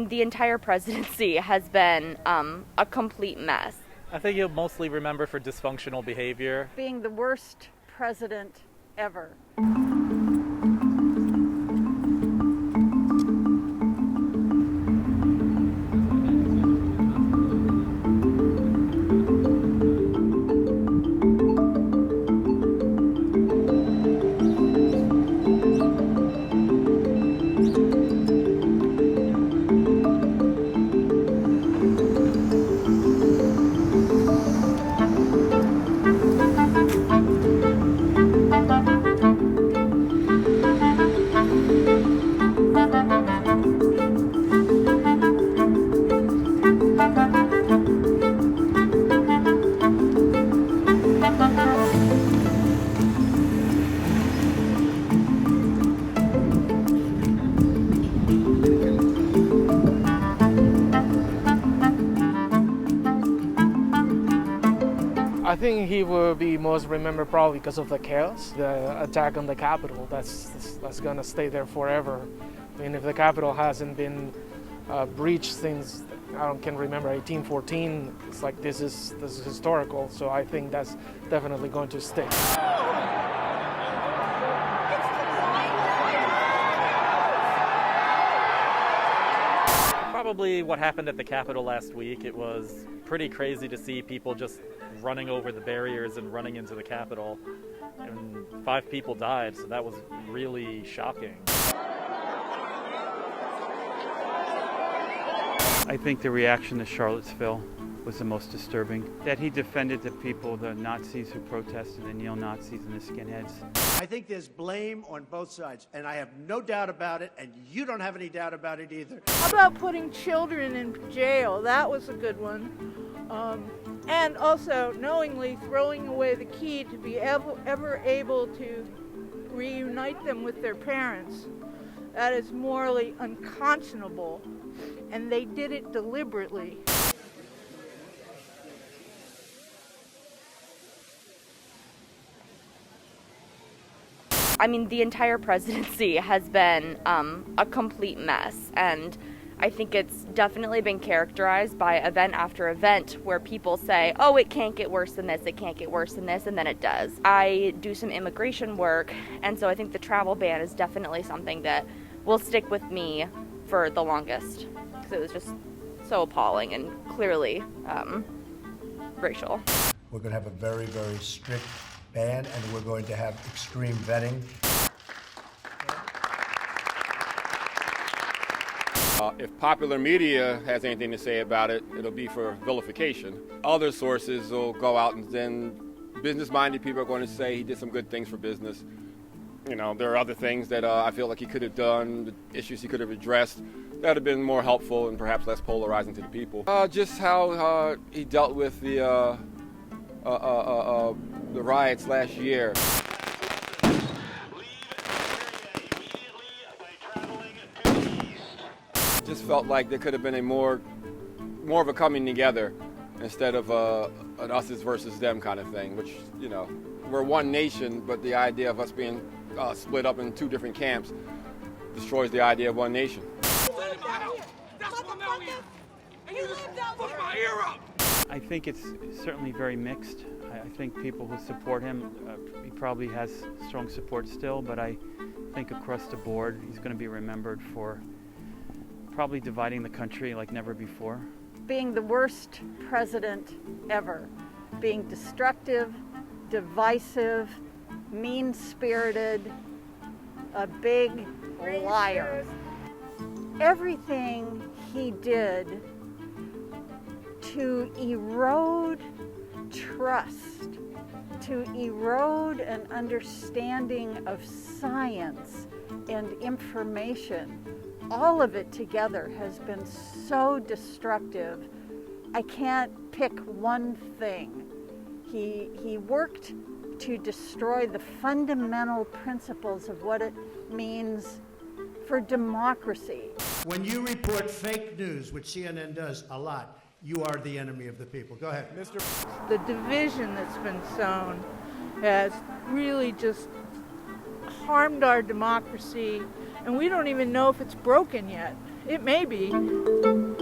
The entire presidency has been a complete mess. I think you'll mostly remember for dysfunctional behavior. Being the worst president ever. I think he will be most remembered probably because of the chaos, the attack on the Capitol. That's gonna stay there forever. I mean, if the Capitol hasn't been breached since can remember 1814, it's like this is historical. So I think that's definitely going to stick. Probably what happened at the Capitol last week. It was pretty crazy to see people just running over the barriers and running into the Capitol. And 5 people died, so that was really shocking. I think the reaction to Charlottesville was the most disturbing. That he defended the people, the Nazis who protested, the neo-Nazis and the skinheads. I think there's blame on both sides, and I have no doubt about it, and you don't have any doubt about it either. How about putting children in jail? That was a good one. And also knowingly throwing away the key to be ever able to reunite them with their parents. That is morally unconscionable, and they did it deliberately. I mean, the entire presidency has been a complete mess, and I think it's definitely been characterized by event after event where people say, oh, it can't get worse than this, it can't get worse than this, and then it does. I do some immigration work, and so I think the travel ban is definitely something that will stick with me for the longest, because it was just so appalling and clearly racial. We're going to have a very, very strict ban, and we're going to have extreme vetting. If popular media has anything to say about it, it'll be for vilification. Other sources will go out and then business-minded people are going to say he did some good things for business. You know, there are other things that I feel like he could have done, the issues he could have addressed that would have been more helpful and perhaps less polarizing to the people. Just how he dealt with the riots last year. Just felt like there could have been a more of a coming together instead of an us versus them kind of thing, which, you know, we're one nation, but the idea of us being split up in 2 different camps destroys the idea of one nation. I think it's certainly very mixed. I think people who support him, he probably has strong support still, but I think across the board he's going to be remembered for probably dividing the country like never before. Being the worst president ever. Being destructive, divisive, mean-spirited, a big liar. Everything he did to erode trust, to erode an understanding of science and information, all of it together has been so destructive. I can't pick one thing. He worked to destroy the fundamental principles of what it means for democracy. When you report fake news, which CNN does a lot, you are the enemy of the people. Go ahead. Mr. The division that's been sown has really just harmed our democracy, and we don't even know if it's broken yet. It may be.